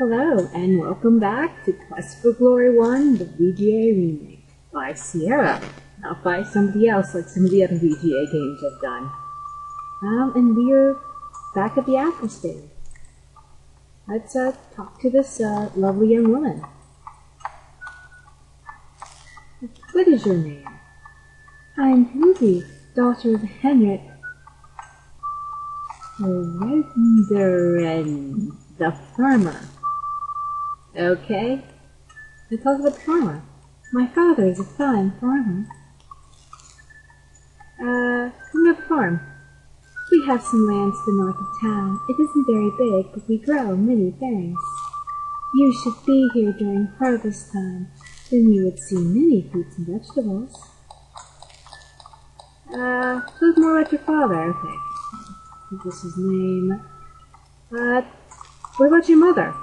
Hello, and welcome back to Quest for Glory 1, the VGA remake by Sierra, not by somebody else like some of the other VGA games I've done. And we're back at the Apple stand. Let's talk to this lovely young woman. What is your name? I'm Ruby, daughter of Henrik Renderen, the farmer. Okay. Let's talk about the farmer. My father is a fine farmer. Come to the farm. We have some land to the north of town. It isn't very big, but we grow many things. You should be here during harvest time. Then you would see many fruits and vegetables. Tell us more about your father. Okay. What was his name? What about your mother?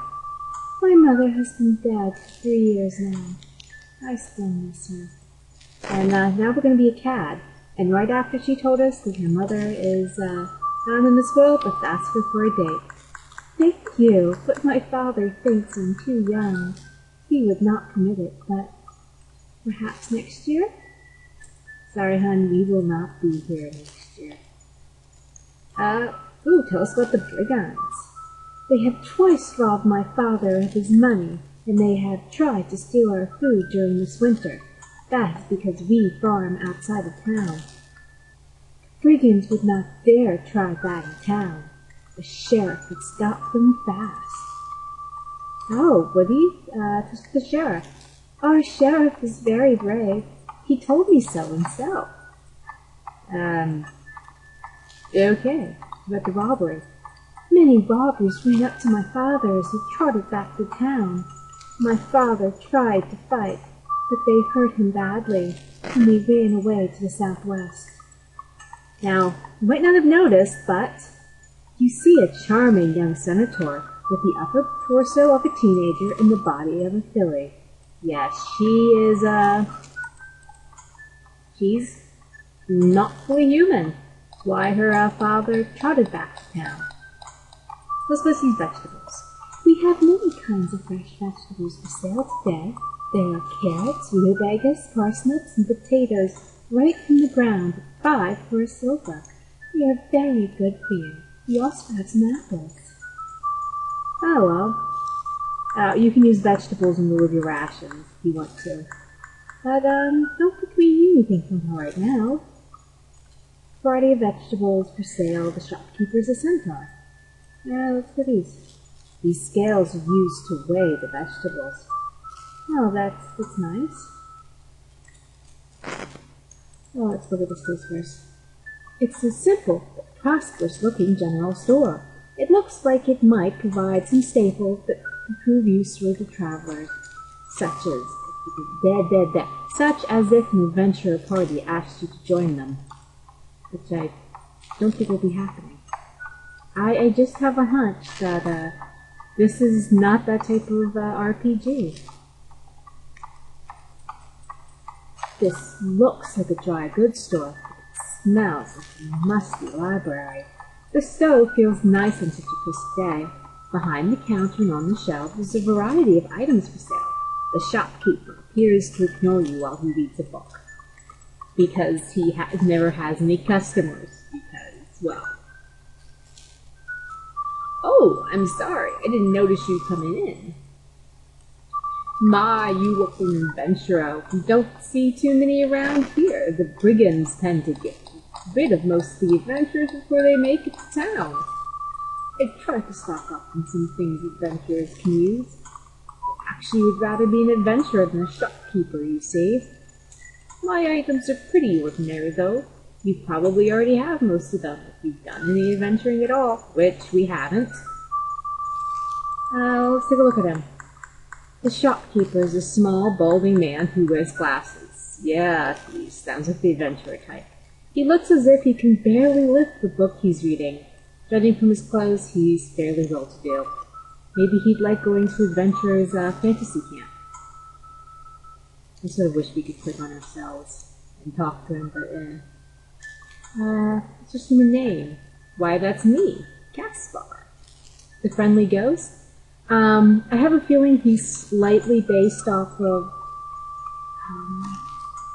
My mother has been dead for 3 years now. I still miss her. And now we're going to be a cad. And right after she told us that her mother is not in this world, let's ask her for a date. Thank you, but my father thinks I'm too young. He would not permit it, but perhaps next year? Sorry, hon, we will not be here next year. Tell us about the brigands. They have twice robbed my father of his money, and they have tried to steal our food during this winter. That is because we farm outside of town. Brigands would not dare try that in town. The sheriff would stop them fast. Oh, would he? Just the sheriff. Our sheriff is very brave. He told me so himself. Okay. About the robbery. Many robbers ran up to my father as he trotted back to town. My father tried to fight, but they hurt him badly, and they ran away to the southwest. Now, you might not have noticed, but you see a charming young senator with the upper torso of a teenager and the body of a filly. Yes, she's not fully human. That's why her father trotted back to town. Let's list these vegetables. We have many kinds of fresh vegetables for sale today. There are carrots, rutabagas, parsnips, and potatoes right from the ground, 5 for a silver. They are very good for you. We also have some apples. Oh well. You can use vegetables in lieu of your rations if you want to. But don't think we need anything from her right now. Variety of vegetables for sale. The shopkeeper is a centaur. Let's look at these. These scales are used to weigh the vegetables. Oh, that's nice. Oh, let's look at this place first. It's a simple but prosperous-looking general store. It looks like it might provide some staples that could prove useful to travelers, such as if an adventurer party asked you to join them, which I don't think will be happening. I just have a hunch that this is not that type of RPG. This looks like a dry goods store. It smells like a musty library. The stove feels nice on such a crisp day. Behind the counter and on the shelf is a variety of items for sale. The shopkeeper appears to ignore you while he reads a book. Because he never has any customers. Because, well... Oh, I'm sorry. I didn't notice you coming in. My, you look an adventurer. We don't see too many around here. The brigands tend to get rid of most of the adventurers before they make it to town. I try to stock up on some things adventurers can use. Actually, would rather be an adventurer than a shopkeeper, you see. My items are pretty ordinary, though. You probably already have most of them if you've done any adventuring at all, which we haven't. Let's take a look at him. The shopkeeper is a small, balding man who wears glasses. Yeah, he sounds like the adventurer type. He looks as if he can barely lift the book he's reading. Judging from his clothes, he's fairly well-to-do. Maybe he'd like going to adventurer's fantasy camp. I sort of wish we could click on ourselves and talk to him, but it's just a name. Why, that's me, Caspar. The friendly ghost? I have a feeling he's slightly based off of,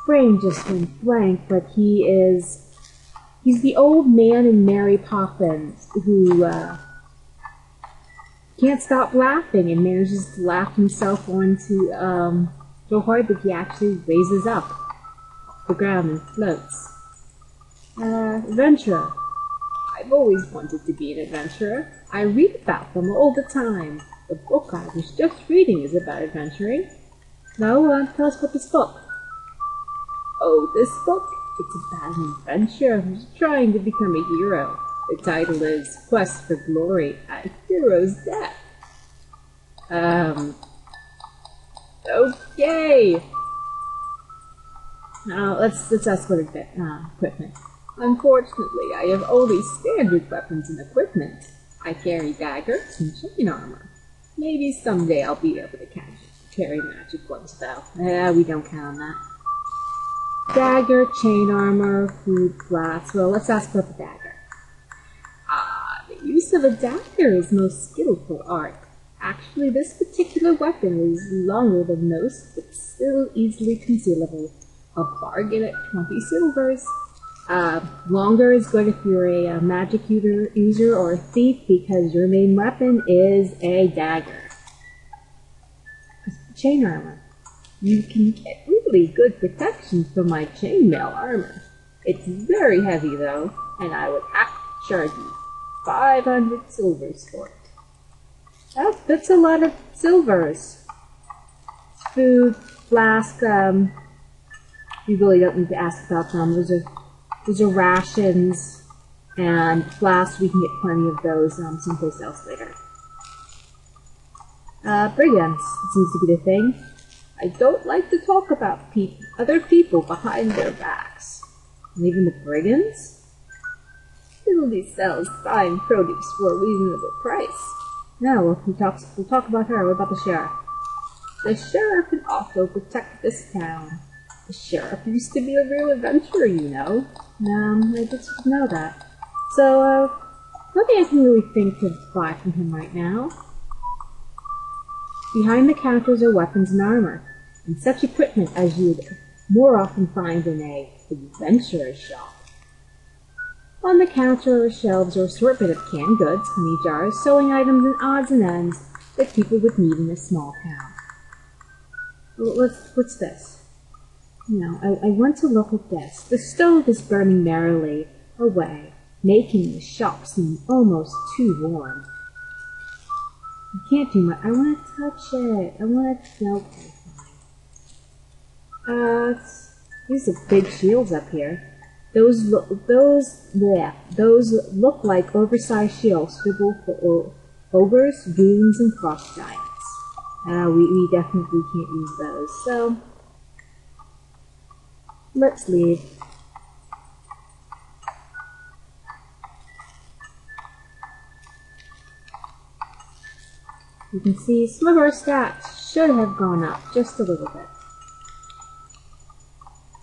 brain just went blank, but he's the old man in Mary Poppins who, can't stop laughing and manages to laugh himself onto, so hard that he actually raises up off the ground and floats. Adventurer. I've always wanted to be an adventurer. I read about them all the time. The book I was just reading is about adventuring. Now, tell us about this book. Oh, this book? It's about an adventurer who's trying to become a hero. The title is Quest for Glory, a Hero's Death. Okay. Now, let's ask what equipment. Unfortunately, I have only standard weapons and equipment. I carry daggers and chain armor. Maybe someday I'll be able to carry magic ones, though. We don't count on that. Dagger, chain armor, food, glass. Well, let's ask about the dagger. The use of a dagger is most skillful art. Actually, this particular weapon is longer than most, but still easily concealable. A bargain at 20 silvers. Longer is good if you're a magic user or a thief, because your main weapon is a dagger. Chain armor. You can get really good protection from my chainmail armor. It's very heavy though, and I would have to charge you 500 silvers for it. That's a lot of silvers. Food, flask, we really don't need to ask about them. Those are rations, and flasks, we can get plenty of those someplace else later. Brigands seems to be the thing. I don't like to talk about other people behind their backs. And even the brigands? Fiddly sells fine produce for a reasonable price. No, we'll talk about her. What about the sheriff? The sheriff can also protect this town. The sheriff used to be a real adventurer, you know. I just didn't know that. So, nothing I can really think to buy from him right now. Behind the counters are weapons and armor, and such equipment as you'd more often find in a adventurer's shop. On the counter or shelves are assortment of canned goods, honey jars, sewing items, and odds and ends that people would need in a small town. What's this? I want to look at this. The stove is burning merrily away, making the shop seem almost too warm. I can't do much. I want to touch it. I want to feel it. These are big shields up here. Those look like oversized shields suitable for ogres, goons, and frost giants. We definitely can't use those, so let's leave. You can see some of our stats should have gone up just a little bit.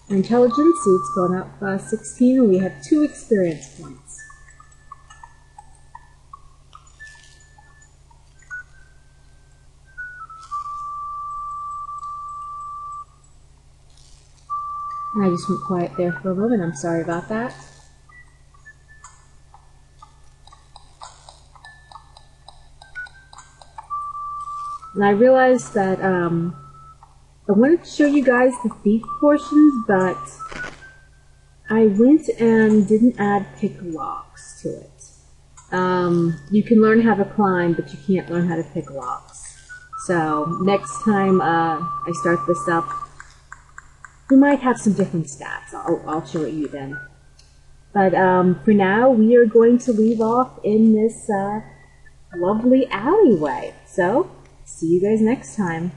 Our intelligence, see, it's gone up 16, and we have 2 experience points. I just went quiet there for a moment. I'm sorry about that. And I realized that I wanted to show you guys the thief portions, but I went and didn't add pick locks to it. You can learn how to climb, but you can't learn how to pick locks. So next time I start this up, we might have some different stats. I'll show it you then. But for now, we are going to leave off in this lovely alleyway. So, see you guys next time.